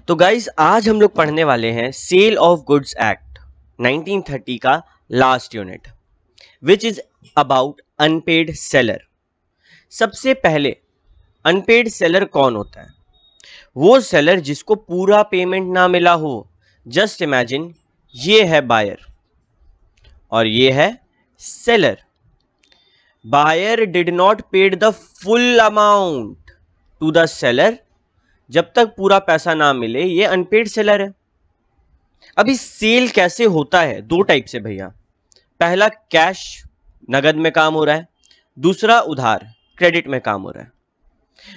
तो गाइस आज हम लोग पढ़ने वाले हैं सेल ऑफ गुड्स एक्ट 1930 का last unit which is about unpaid seller. सबसे पहले अनपेड सेलर कौन होता है? वो सेलर जिसको पूरा पेमेंट ना मिला हो। जस्ट इमेजिन ये है बायर और ये है seller. Buyer did not paid the full amount to the seller. जब तक पूरा पैसा ना मिले ये अनपेड सेलर है। अभी सेल कैसे होता है? दो टाइप से भैया। पहला कैश नगद में काम हो रहा है, दूसरा उधार क्रेडिट में काम हो रहा है।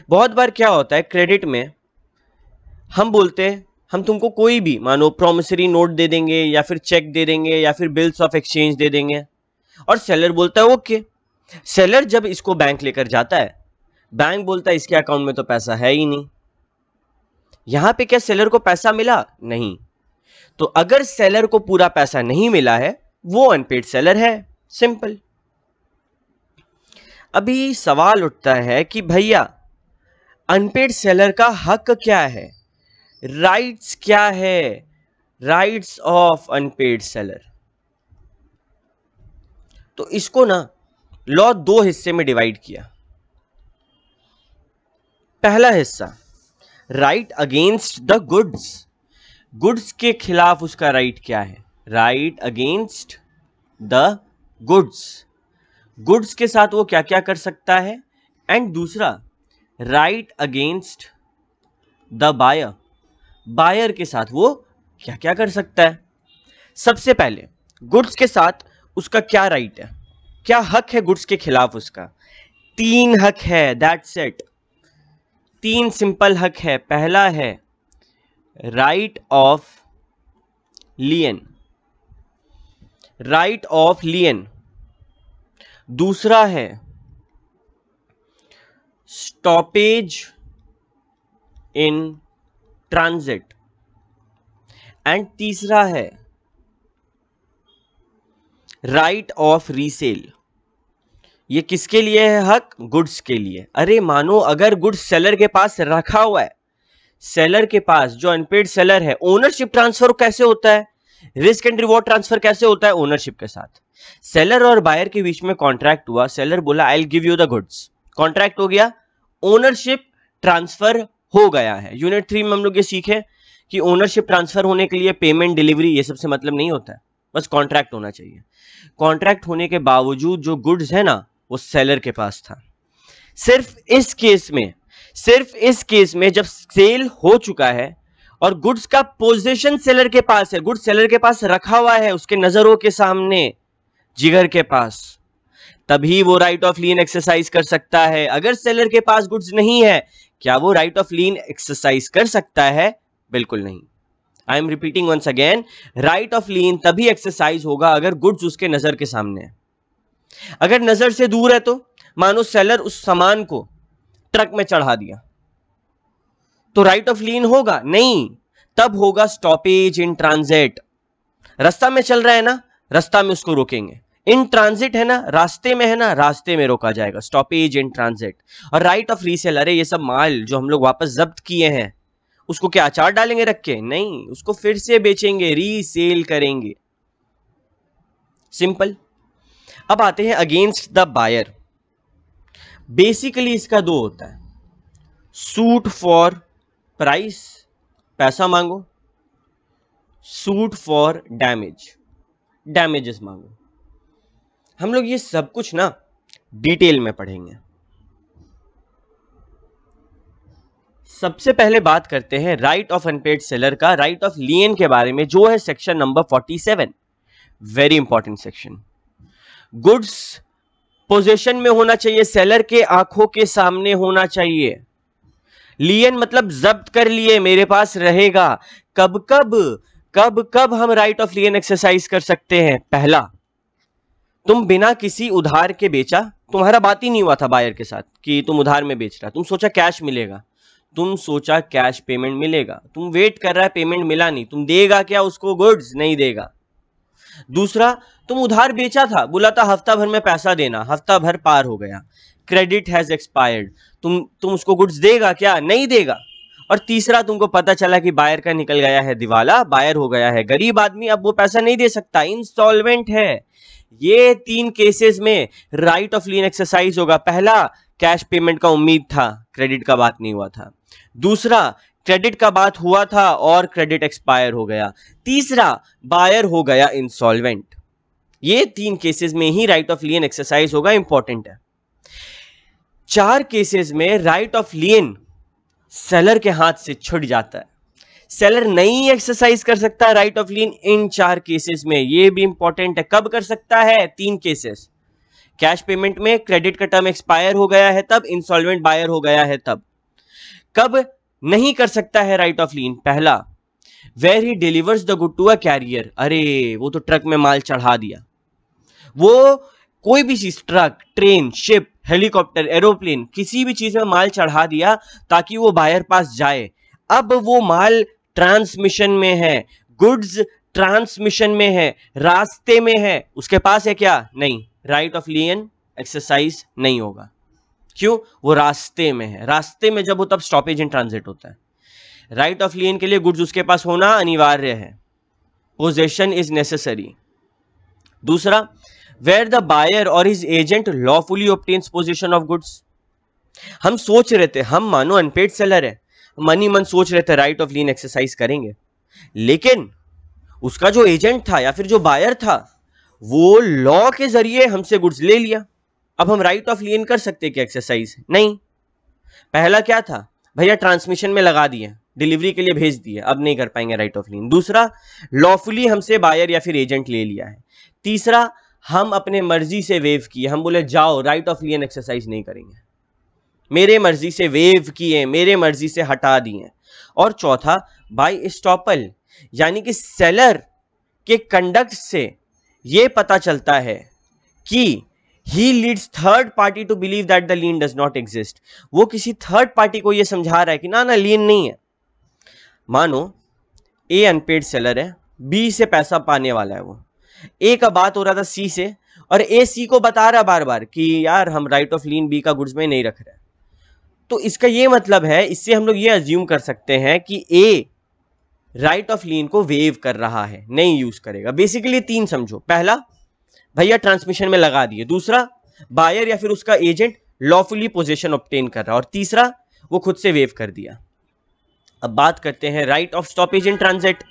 बहुत बार क्या होता है क्रेडिट में हम बोलते हैं हम तुमको कोई भी मानो प्रोमिसरी नोट दे देंगे या फिर चेक दे देंगे या फिर बिल्स ऑफ एक्सचेंज दे देंगे और सेलर बोलता है ओके। सेलर जब इसको बैंक लेकर जाता है, बैंक बोलता है इसके अकाउंट में तो पैसा है ही नहीं। यहां पे क्या सेलर को पैसा मिला? नहीं। तो अगर सेलर को पूरा पैसा नहीं मिला है वो अनपेड सेलर है। सिंपल। अभी सवाल उठता है कि भैया अनपेड सेलर का हक क्या है, राइट्स क्या है, राइट्स ऑफ अनपेड सेलर। तो इसको ना लॉ दो हिस्से में डिवाइड किया। पहला हिस्सा right against the goods. Goods के खिलाफ उसका राइट क्या है? Right against the goods. Goods के साथ वो क्या क्या कर सकता है। एंड दूसरा right against the buyer. Buyer के साथ वो क्या क्या कर सकता है। सबसे पहले गुड्स के साथ उसका क्या राइट है, क्या हक है गुड्स के खिलाफ? उसका तीन हक है, दैट्स इट। तीन सिंपल हक है। पहला है राइट ऑफ लियन, राइट ऑफ लियन। दूसरा है स्टॉपेज इन ट्रांजिट एंड तीसरा है राइट ऑफ रीसेल। ये किसके लिए है हक? गुड्स के लिए। अरे मानो अगर गुड्स सेलर के पास रखा हुआ है, सेलर के पास जो अनपेड सेलर है, ओनरशिप ट्रांसफर कैसे होता है, रिस्क एंड रिवॉर्ड ट्रांसफर कैसे होता है? ओनरशिप के साथ। सेलर और बायर के बीच में कॉन्ट्रैक्ट हुआ, सेलर बोला I will give you the goods, contract हो गया, ओनरशिप ट्रांसफर हो गया है। यूनिट 3 में हम लोग ये सीखे कि ओनरशिप ट्रांसफर होने के लिए पेमेंट, डिलीवरी ये सबसे मतलब नहीं होता है, बस कॉन्ट्रैक्ट होना चाहिए। कॉन्ट्रैक्ट होने के बावजूद जो गुड्स है ना वो सेलर के पास था। सिर्फ इस केस में जब सेल हो चुका है और गुड्स का पोजीशन सेलर के पास है, गुड्स सेलर के पास रखा हुआ है उसके नजरों के सामने, जिगर के पास, तभी वो राइट ऑफ लीन एक्सरसाइज कर सकता है। अगर सेलर के पास गुड्स नहीं है, क्या वो राइट ऑफ लीन एक्सरसाइज कर सकता है? बिल्कुल नहीं। I am repeating once again, right of lien तभी एक्सरसाइज होगा अगर गुड्स उसके नजर के सामने है। अगर नजर से दूर है तो मानो सेलर उस सामान को ट्रक में चढ़ा दिया तो राइट ऑफ लीन होगा? नहीं। तब होगा स्टॉपेज इन ट्रांजिट। रास्ता में चल रहा है ना, रास्ता में उसको रोकेंगे। इन ट्रांजिट है ना, रास्ते में है ना, रास्ते में रोका जाएगा, स्टॉपेज इन ट्रांजिट। और राइट ऑफ रीसेल, अरे ये सब माल जो हम लोग वापस जब्त किए हैं उसको क्या अचार डालेंगे रख के? नहीं, उसको फिर से बेचेंगे, रीसेल करेंगे। सिंपल। अब आते हैं अगेंस्ट द बायर। बेसिकली इसका दो होता है, सूट फॉर प्राइस, पैसा मांगो, सूट फॉर डैमेज, डैमेजेस मांगो। हम लोग ये सब कुछ ना डिटेल में पढ़ेंगे। सबसे पहले बात करते हैं राइट ऑफ अनपेड सेलर का, राइट ऑफ लियन के बारे में, जो है section number 47। Very important section. Goods position में होना चाहिए, सेलर के आंखों के सामने होना चाहिए। लियन मतलब जब्त कर लिए, मेरे पास रहेगा। कब कब हम राइट ऑफ लियन एक्सरसाइज कर सकते हैं? पहला, तुम बिना किसी उधार के बेचा, तुम्हारा बात ही नहीं हुआ था बायर के साथ कि तुम उधार में बेच रहा, तुम सोचा कैश मिलेगा, तुम सोचा कैश पेमेंट मिलेगा, तुम वेट कर रहा है, पेमेंट मिला नहीं, तुम देगा क्या उसको? गुड्स नहीं देगा। दूसरा, तुम उधार बेचा था, बोला था हफ्ता भर में पैसा देना, हफ्ता भर पार हो गया, क्रेडिट हैज एक्सपायर्ड, तुम उसको गुड्स देगा क्या? नहीं देगा। और तीसरा तुमको पता चला कि बायर का निकल गया है दिवाला, बायर हो गया है गरीब आदमी, अब वो पैसा नहीं दे सकता, इंसॉल्वेंट है। ये 3 केसेस में राइट ऑफ लीन एक्सरसाइज होगा। पहला, कैश पेमेंट का उम्मीद था, क्रेडिट का बात नहीं हुआ था। दूसरा, क्रेडिट का बात हुआ था और क्रेडिट एक्सपायर हो गया। तीसरा, बायर हो गया इंसॉल्वेंट। ये 3 केसेस में ही राइट ऑफ लीन एक्सरसाइज होगा, इंपॉर्टेंट है। 4 केसेस में राइट ऑफ लीन सेलर के हाथ से छूट जाता है, सेलर नहीं एक्सरसाइज कर सकता right of lean in 4 cases में। ये भी इंपॉर्टेंट है। कब कर सकता है? 3 केसेस, कैश पेमेंट में, क्रेडिट का टर्म एक्सपायर हो गया है तब, इंसॉल्वेंट बायर हो गया है तब। कब नहीं कर सकता है राइट ऑफ लीन? पहला, where he delivers the good to a carrier. अरे वो तो ट्रक में माल चढ़ा दिया, वो कोई भी चीज, truck, train, ship, helicopter, aeroplane, किसी भी चीज में माल चढ़ा दिया ताकि वो बायर पास जाए। अब वो माल ट्रांसमिशन में है, गुड्स ट्रांसमिशन में है, रास्ते में है, उसके पास है क्या? नहीं, राइट ऑफ लीन एक्सरसाइज नहीं होगा। क्यों? वो रास्ते में है। रास्ते में जब हो तब स्टॉपेज इन ट्रांजिट होता है। राइट ऑफ लीन के लिए गुड्स उसके पास होना अनिवार्य है, पोजेशन इज नेसेसरी। दूसरा, वेयर द बायर और his agent lawfully obtains position of goods. हम सोच रहे थे, हम मानो अनपेड सेलर है, मन ही मन सोच रहे थे राइट ऑफ लीन एक्सरसाइज करेंगे, लेकिन उसका जो एजेंट था या फिर जो बायर था वो लॉ के जरिए हमसे गुड्स ले लिया। अब हम राइट ऑफ लीन कर सकते क्या एक्सरसाइज? नहीं। पहला क्या था? भैया ट्रांसमिशन में लगा दिए, डिलीवरी के लिए भेज दिए, अब नहीं कर पाएंगे राइट ऑफ लीन। दूसरा, लॉफुली हमसे बायर या फिर एजेंट ले लिया है। तीसरा, हम अपने मर्जी से वेव किए, हम बोले जाओ राइट ऑफ लीन एक्सरसाइज नहीं करेंगे, मेरे मर्जी से वेव किए, मेरे मर्जी से हटा दिए। और चौथा, बाय एस्टॉपल, यानी कि सेलर के कंडक्ट से यह पता चलता है कि he leads third party to believe that the lien does not exist. वो किसी थर्ड पार्टी को यह समझा रहा है कि ना ना लीन नहीं है। मानो ए अनपेड सेलर है, बी से पैसा पाने वाला है, वो ए का बात हो रहा था सी से, और ए सी को बता रहा बार बार कि यार हम राइट ऑफ लीन बी का गुड्स में नहीं रख रहे। तो इसका ये मतलब है, इससे हम लोग ये अज्यूम कर सकते हैं कि ए राइट ऑफ लीन को वेव कर रहा है, नहीं यूज करेगा। बेसिकली 3 समझो। पहला, भैया ट्रांसमिशन में लगा दिए। दूसरा, बायर या फिर उसका एजेंट लॉफुली पोजीशन ऑब्टेन कर रहा, और तीसरा, वो खुद से वेव कर दिया। अब बात करते हैं right of stoppage in transit.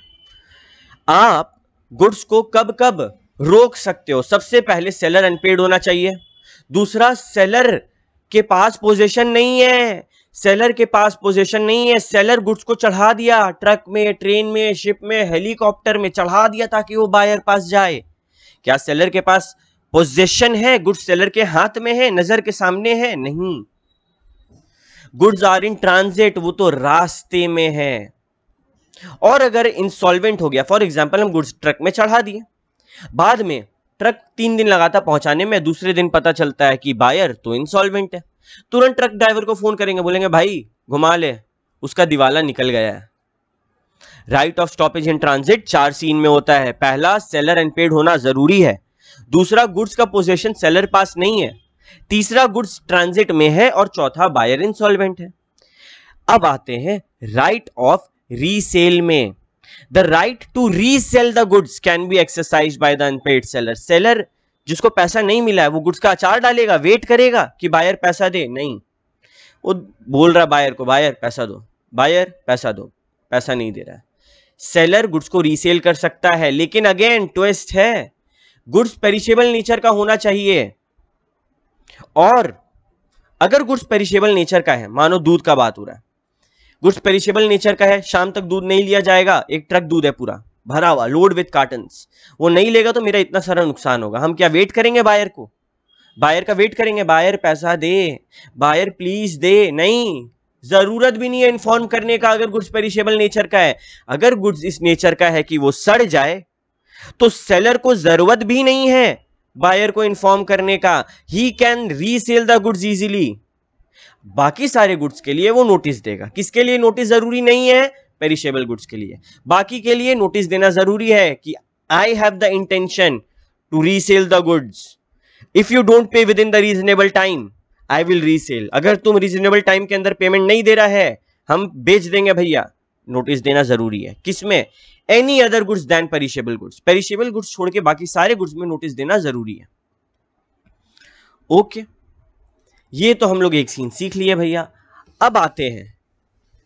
आप गुड्स को कब कब रोक सकते हो? सबसे पहले सेलर अनपेड होना चाहिए। दूसरा, सेलर के पास पोजीशन नहीं है, सेलर के पास पोजीशन नहीं है, सेलर गुड्स को चढ़ा दिया, ट्रक में, ट्रेन में, शिप में, हेलीकॉप्टर में चढ़ा दिया ताकि वो बायर पास जाए। क्या सेलर के पास पोजीशन है? गुड्स सेलर के हाथ में है, नजर के सामने है? नहीं। गुड्स आर इन ट्रांजिट, वो तो रास्ते में है। और अगर इंसॉल्वेंट हो गया, फॉर एग्जांपल हम गुड्स ट्रक में चढ़ा दिए, बाद में ट्रक 3 दिन लगाता पहुंचाने में, दूसरे दिन पता चलता है कि बायर तो इंसॉल्वेंट है, तुरंत ट्रक ड्राइवर को फोन करेंगे, बोलेंगे भाई घुमा ले, उसका दिवाला निकल गया है। Right of stoppage in transit 4 सीन में होता है। पहला, सेलर अनपेड होना जरूरी है। दूसरा, गुड्स का पोजीशन सेलर पास नहीं है। तीसरा, गुड्स ट्रांजिट में है। और चौथा, बायर इंसॉल्वेंट है। अब आते हैं राइट ऑफ रीसेल में। The right to resale the goods can be exercised by the unpaid seller. Seller जिसको पैसा नहीं मिला है वो गुड्स का अचार डालेगा, वेट करेगा कि बायर पैसा दे? नहीं, वो बोल रहा बायर को, बायर पैसा दो, बायर पैसा दो, पैसा नहीं दे रहा है। सेलर गुड्स को रीसेल कर सकता है, लेकिन अगेन ट्विस्ट है, गुड्स पेरिशेबल नेचर का होना चाहिए। और अगर गुड्स पेरिशेबल नेचर का है, मानो दूध का बात हो रहा है, गुड्स पेरिशेबल नेचर का है, शाम तक दूध नहीं लिया जाएगा, एक ट्रक दूध है पूरा भरा हुआ, लोड विद कार्टन्स, वो नहीं लेगा तो मेरा इतना सारा नुकसान होगा। हम क्या वेट करेंगे बायर को? बायर का वेट करेंगे, बायर पैसा दे, बायर प्लीज दे? नहीं, जरूरत भी नहीं है इन्फॉर्म करने का अगर गुड्स पेरिशेबल नेचर का है। अगर गुड्स इस नेचर का है कि वो सड़ जाए तो सेलर को जरूरत भी नहीं है बायर को इन्फॉर्म करने का, he can resale the goods easily. बाकी सारे गुड्स के लिए वो नोटिस देगा। किसके लिए नोटिस जरूरी नहीं है? पेरिशेबल गुड्स के लिए। बाकी के लिए नोटिस देना जरूरी है कि I have the intention to resale the goods, if you don't pay within the reasonable time I will resell. अगर तुम रीजनेबल टाइम के अंदर पेमेंट नहीं दे रहा है हम बेच देंगे भैया, नोटिस देना जरूरी है। किसमें? Any other goods than perishable goods, perishable goods छोड़ के बाकी सारे गुड्स में नोटिस देना जरूरी है। ओके, ये तो हम लोग एक सीन सीख लिए भैया। अब आते हैं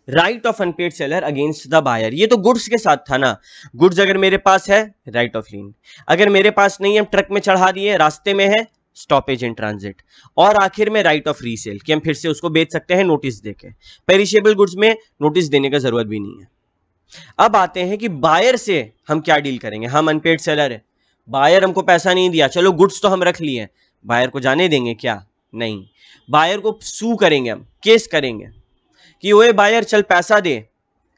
right of unpaid seller against the buyer. ये तो गुड्स के साथ था ना, गुड्स अगर मेरे पास है राइट ऑफ लीन, अगर मेरे पास नहीं है, ट्रक में चढ़ा दिए, रास्ते में है, स्टॉपेज इन ट्रांजिट, और आखिर में राइट ऑफ रीसेल कि हम फिर से उसको बेच सकते हैं नोटिस देके। पेरिशेबल गुड्स में नोटिस देने का जरूरत भी नहीं है। अब आते हैं कि बायर से हम क्या डील करेंगे। हम अनपेड सेलर है, बायर हमको पैसा नहीं दिया, चलो गुड्स तो हम रख लिए, बायर को जाने देंगे क्या? नहीं, बायर को सू करेंगे, हम केस करेंगे कि ओए बायर चल पैसा दे।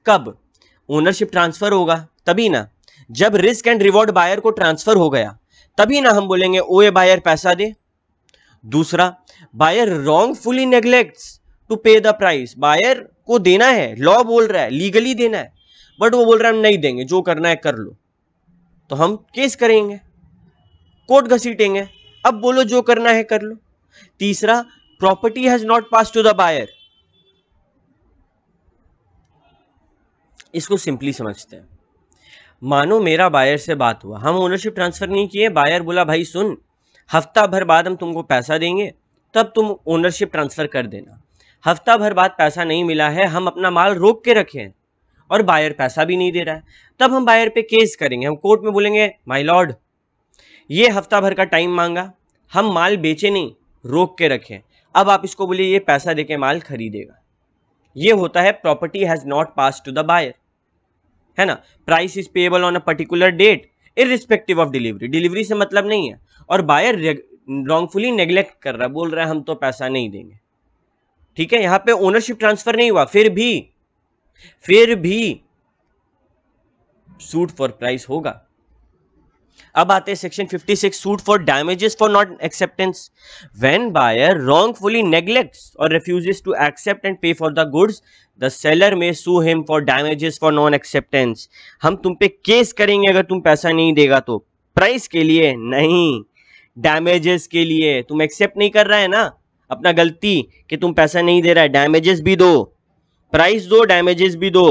कब? ओनरशिप ट्रांसफर होगा तभी ना, जब रिस्क एंड रिवॉर्ड बायर को ट्रांसफर हो गया तभी ना हम बोलेंगे ओए बायर पैसा दे। दूसरा, बायर रॉन्गफुली नेग्लेक्ट्स टू पे द प्राइस, बायर को देना है, लॉ बोल रहा है लीगली देना है, बट वो बोल रहा है हम नहीं देंगे, जो करना है कर लो, तो हम केस करेंगे, कोर्ट घसीटेंगे। अब बोलो जो करना है कर लो। तीसरा, property has not pass to the buyer, इसको सिंपली समझते हैं। मानो मेरा बायर से बात हुआ, हम ओनरशिप ट्रांसफर नहीं किए, बायर बोला भाई सुन, हफ्ता भर बाद हम तुमको पैसा देंगे, तब तुम ओनरशिप ट्रांसफर कर देना। हफ्ता भर बाद पैसा नहीं मिला है, हम अपना माल रोक के रखे हैं और बायर पैसा भी नहीं दे रहा है, तब हम बायर पे केस करेंगे। हम कोर्ट में बोलेंगे माय लॉर्ड, ये हफ्ता भर का टाइम मांगा, हम माल बेचे नहीं, रोक के रखे, अब आप इसको बोलिए ये पैसा देके माल खरीदेगा। ये होता है property has not pass to the buyer, है ना। Price is payable on a particular date irrespective of delivery, delivery से मतलब नहीं है, और बायर रॉन्गफुली नेग्लेक्ट कर रहा है, बोल रहा है हम तो पैसा नहीं देंगे। ठीक है, यहां पे ओनरशिप ट्रांसफर नहीं हुआ, फिर भी सूट फॉर प्राइस होगा। अब आते हैं section 56, suit for damages for not acceptance. When buyer wrongfully neglects or refuses to accept and pay for the goods, the seller may sue him for damages for non acceptance। हम तुम पे case करेंगे अगर तुम पैसा नहीं देगा तो, प्राइस के लिए नहीं, डैमेजेस के लिए। तुम एक्सेप्ट नहीं कर रहा है ना अपना गलती कि तुम पैसा नहीं दे रहा है, डैमेजेस भी दो, प्राइस दो, डैमेजेस भी दो।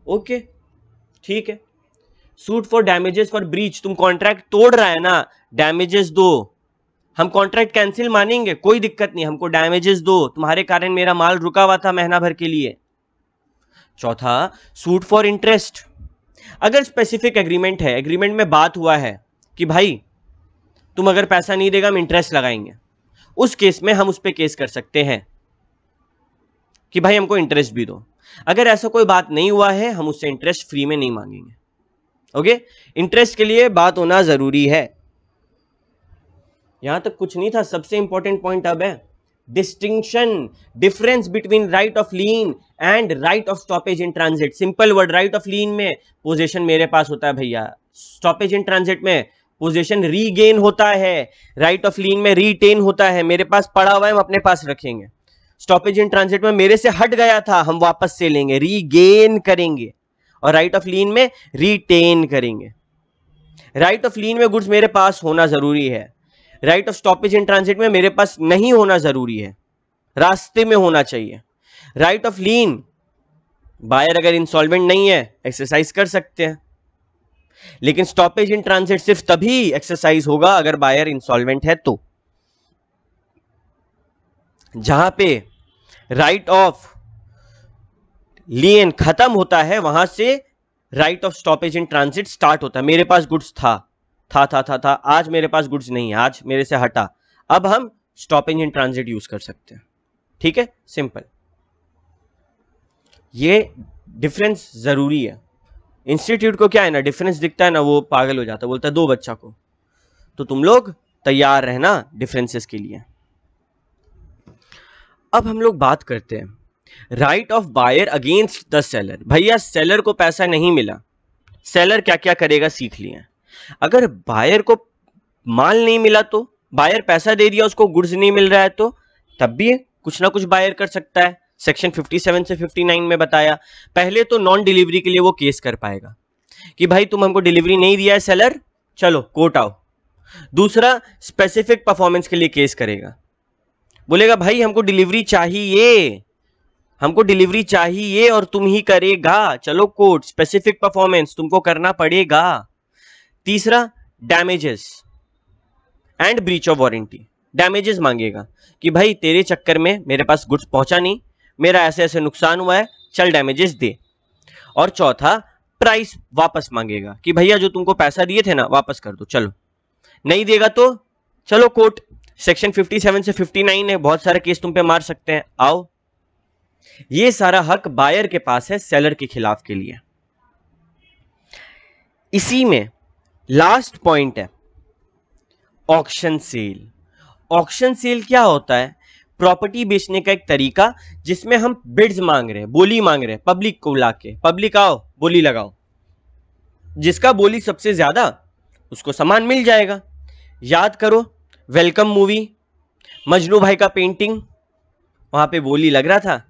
ओके ठीक है। Suit for damages for breach, तुम कॉन्ट्रैक्ट तोड़ रहा है ना, डैमेजेस दो, हम कॉन्ट्रैक्ट कैंसिल मानेंगे, कोई दिक्कत नहीं, हमको डैमेजेस दो, तुम्हारे कारण मेरा माल रुका हुआ था महीना भर के लिए। चौथा, सूट फॉर इंटरेस्ट, अगर स्पेसिफिक एग्रीमेंट है, एग्रीमेंट में बात हुआ है कि भाई तुम अगर पैसा नहीं देगा हम इंटरेस्ट लगाएंगे, उस केस में हम उस पर केस कर सकते हैं कि भाई हमको इंटरेस्ट भी दो। अगर ऐसा कोई बात नहीं हुआ है, हम उससे इंटरेस्ट फ्री में नहीं मांगेंगे। ओके, इंटरेस्ट के लिए बात होना जरूरी है। यहां तक कुछ नहीं था, सबसे इंपॉर्टेंट पॉइंट अब है distinction, difference between right of lien and right of stoppage in transit. Simple word, right of lien में पोजीशन मेरे पास होता है भैया, स्टॉपेज इन ट्रांजिट में पोजीशन रीगेन होता है, राइट ऑफ लीन में रीटेन होता है, मेरे पास पड़ा हुआ है हम अपने पास रखेंगे। स्टॉपेज इन ट्रांजिट में मेरे से हट गया था, हम वापस से लेंगे, रीगेन करेंगे, और राइट ऑफ लीन में रिटेन करेंगे। राइट ऑफ लीन में गुड्स मेरे पास होना जरूरी है, right of stoppage in transit में मेरे पास नहीं होना जरूरी है, रास्ते में होना चाहिए। राइट ऑफ लीन बायर अगर इंसॉल्वेंट नहीं है एक्सरसाइज कर सकते हैं, लेकिन स्टॉपेज इन ट्रांजिट सिर्फ तभी एक्सरसाइज होगा अगर बायर इंसॉल्वेंट है तो। जहां पे राइट ऑफ लीन खत्म होता है वहां से right of stoppage in transit start होता है। मेरे पास गुड्स था, आज मेरे पास गुड्स नहीं है, आज मेरे से हटा, अब हम स्टॉपेज इन ट्रांजिट यूज कर सकते हैं। ठीक है, सिंपल। ये डिफरेंस जरूरी है। इंस्टीट्यूट को क्या है ना, डिफरेंस दिखता है ना वो पागल हो जाता है, बोलता है दो बच्चा को, तो तुम लोग तैयार रहना डिफरेंसेस के लिए। अब हम लोग बात करते हैं right of buyer against the seller. भैया सेलर को पैसा नहीं मिला, सेलर क्या क्या करेगा सीख लिया। अगर बायर को माल नहीं मिला तो, बायर पैसा दे दिया उसको गुड्स नहीं मिल रहा है तो, तब भी कुछ ना कुछ बायर कर सकता है। सेक्शन 57 से 59 में बताया। पहले तो नॉन डिलीवरी के लिए वो केस कर पाएगा कि भाई तुम हमको डिलीवरी नहीं दिया है सेलर, चलो कोर्ट आओ। दूसरा, स्पेसिफिक परफॉर्मेंस के लिए केस करेगा, बोलेगा भाई हमको डिलीवरी चाहिए, हमको डिलीवरी चाहिए और तुम ही करेगा। चलो कोड स्पेसिफिक परफॉर्मेंस तुमको करना पड़ेगा। तीसरा damages and breach of warranty. Damages मांगेगा कि भाई तेरे चक्कर में मेरे पास गुड्स पहुंचा नहीं, मेरा ऐसे ऐसे नुकसान हुआ है, चल डैमेजेस दे। और चौथा प्राइस वापस मांगेगा कि भैया जो तुमको पैसा दिए थे ना वापस कर दो। चलो नहीं देगा तो चलो कोर्ट, सेक्शन 57 से 59 है, बहुत सारे केस तुम पे मार सकते हैं, आओ। ये सारा हक बायर के पास है सेलर के खिलाफ के लिए। इसी में लास्ट पॉइंट है ऑक्शन सेल। ऑक्शन सेल क्या होता है? प्रॉपर्टी बेचने का एक तरीका जिसमें हम बिड्स मांग रहे हैं, बोली मांग रहे हैं पब्लिक को बुला के, पब्लिक आओ बोली लगाओ, जिसका बोली सबसे ज्यादा उसको सामान मिल जाएगा। याद करो वेलकम मूवी, मजनू भाई का पेंटिंग, वहां पे बोली लग रहा था,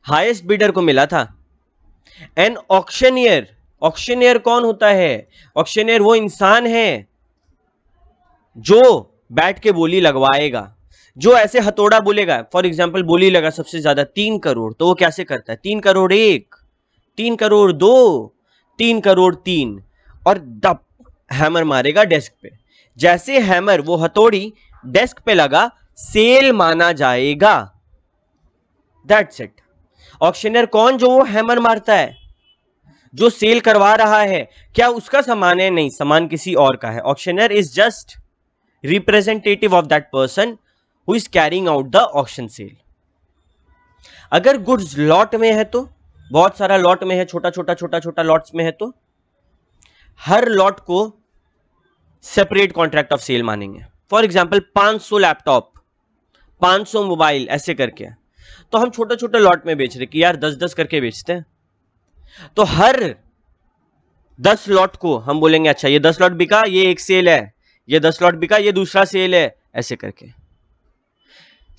हाईएस्ट बिडर को मिला था। एन ऑक्शनियर, ऑक्शनियर कौन होता है? ऑक्शनियर वो इंसान है जो बैठ के बोली लगवाएगा, जो ऐसे हथौड़ा बोलेगा। फॉर एग्जाम्पल बोली लगा सबसे ज्यादा 3 करोड़, तो वो कैसे करता है? 3 करोड़ 1, 3 करोड़ 2, 3 करोड़ 3, और दब हैमर मारेगा डेस्क पे। जैसे हैमर वो हथौड़ी डेस्क पे लगा, सेल माना जाएगा। That's it. ऑक्शनियर कौन? जो वो हैमर मारता है, जो सेल करवा रहा है। क्या उसका सामान है? नहीं, सामान किसी और का है। Auctioneer is just representative of that person who is carrying out the auction sale. अगर गुड्स लॉट में है तो, बहुत सारा लॉट में है, छोटा छोटा लॉट्स में है, तो हर लॉट को सेपरेट कॉन्ट्रैक्ट ऑफ सेल मानेंगे। फॉर एग्जाम्पल 500 लैपटॉप, 500 मोबाइल, ऐसे करके। तो हम छोटे छोटे लॉट में बेच रहे कि यार 10-10 करके बेचते हैं, तो हर 10 लॉट को हम बोलेंगे अच्छा ये 10 लॉट बिका, ये एक सेल है, ये 10 लॉट बिका, ये दूसरा सेल है, ऐसे करके।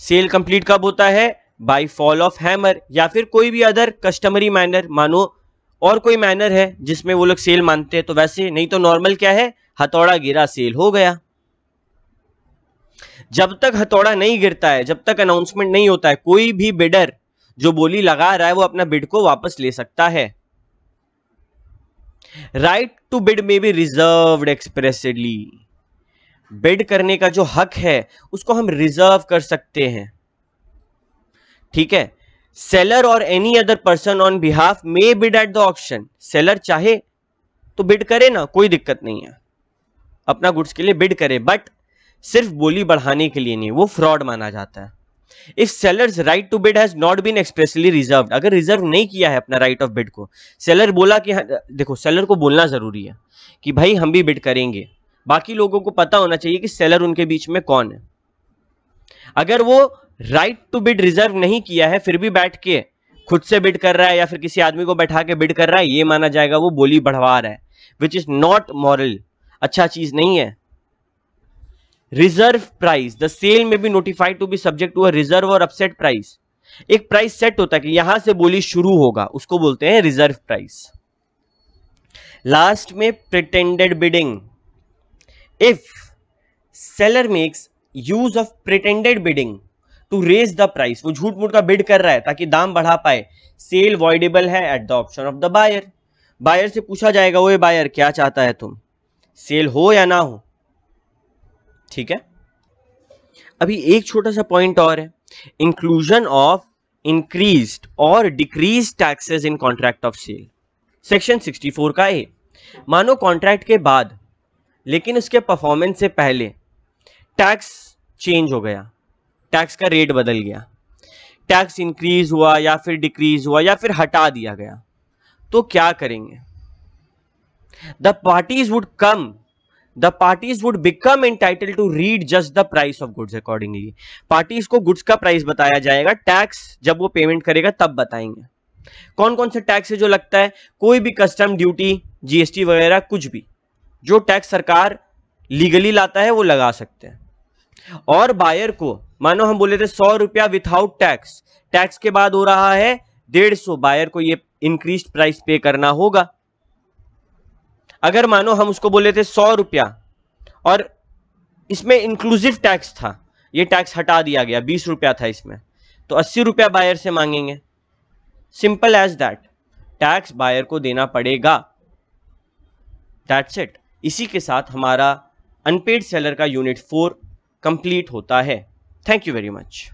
सेल कंप्लीट कब होता है? बाय फॉल ऑफ हैमर, या फिर कोई भी अदर कस्टमरी मैनर, मानो और कोई मैनर है जिसमें वो लोग सेल मानते हैं तो वैसे, नहीं तो नॉर्मल क्या है, हथौड़ा गिरा सेल हो गया। जब तक हथौड़ा नहीं गिरता है, जब तक अनाउंसमेंट नहीं होता है, कोई भी बिडर जो बोली लगा रहा है वो अपना बिड को वापस ले सकता है। राइट टू बिड में बी रिजर्व्ड एक्सप्रेसली। बिड करने का जो हक है उसको हम रिजर्व कर सकते हैं, ठीक है। सेलर और any other person on behalf may bid at the auction. Seller चाहे तो बिड करे ना, कोई दिक्कत नहीं है, अपना गुड्स के लिए बिड करे, बट सिर्फ बोली बढ़ाने के लिए नहीं, वो फ्रॉड माना जाता है। If sellers right to bid has not been expressly reserved, अगर रिजर्व नहीं किया है अपना राइट ऑफ बिड को, सेलर बोला कि देखो, सेलर को बोलना जरूरी है कि भाई हम भी बिड करेंगे, बाकी लोगों को पता होना चाहिए कि सेलर उनके बीच में कौन है। अगर वो राइट टू बिड रिजर्व नहीं किया है फिर भी बैठ के खुद से बिड कर रहा है या फिर किसी आदमी को बैठा के बिड कर रहा है, ये माना जाएगा वो बोली बढ़वा रहा है, विच इज नॉट मॉरल, अच्छा चीज नहीं है। रिजर्व प्राइस, द सेल में be notified to be subject to a reserve or upset price. एक प्राइस सेट होता है कि यहां से बोली शुरू होगा, उसको बोलते हैं रिजर्व प्राइस। लास्ट में pretended bidding. If seller makes use of pretended bidding to raise the price, वो झूठ मूठ का बिड कर रहा है ताकि दाम बढ़ा पाए, सेल वॉइडेबल है at the option of the buyer. Buyer से पूछा जाएगा, ओए बायर क्या चाहता है तुम, सेल हो या ना हो, ठीक है। अभी एक छोटा सा पॉइंट और है, inclusion of increased or decreased taxes in contract of sale. Section 64 का ए, मानो कॉन्ट्रैक्ट के बाद लेकिन उसके परफॉर्मेंस से पहले टैक्स चेंज हो गया, टैक्स का रेट बदल गया, टैक्स इंक्रीज हुआ या फिर डिक्रीज हुआ या फिर हटा दिया गया, तो क्या करेंगे? The parties would become entitled to readjust the price of goods accordingly. Parties को गुड्स का प्राइस बताया जाएगा, टैक्स जब वो पेमेंट करेगा तब बताएंगे। कौन कौन से टैक्स है जो लगता है? कोई भी कस्टम ड्यूटी, जीएसटी वगैरह, कुछ भी जो टैक्स सरकार लीगली लाता है वो लगा सकते हैं। और बायर को, मानो हम बोले थे 100 रुपया विथआउट टैक्स, टैक्स के बाद हो रहा है 150, बायर को ये इंक्रीज प्राइस पे करना होगा। अगर मानो हम उसको बोले थे 100 रुपया और इसमें इंक्लूसिव टैक्स था, ये टैक्स हटा दिया गया, 20 रुपया था इसमें, तो 80 रुपया बायर से मांगेंगे। Simple as that, tax buyer को देना पड़ेगा, दैट्स इट। इसी के साथ हमारा अनपेड सेलर का यूनिट 4 कंप्लीट होता है। Thank you very much.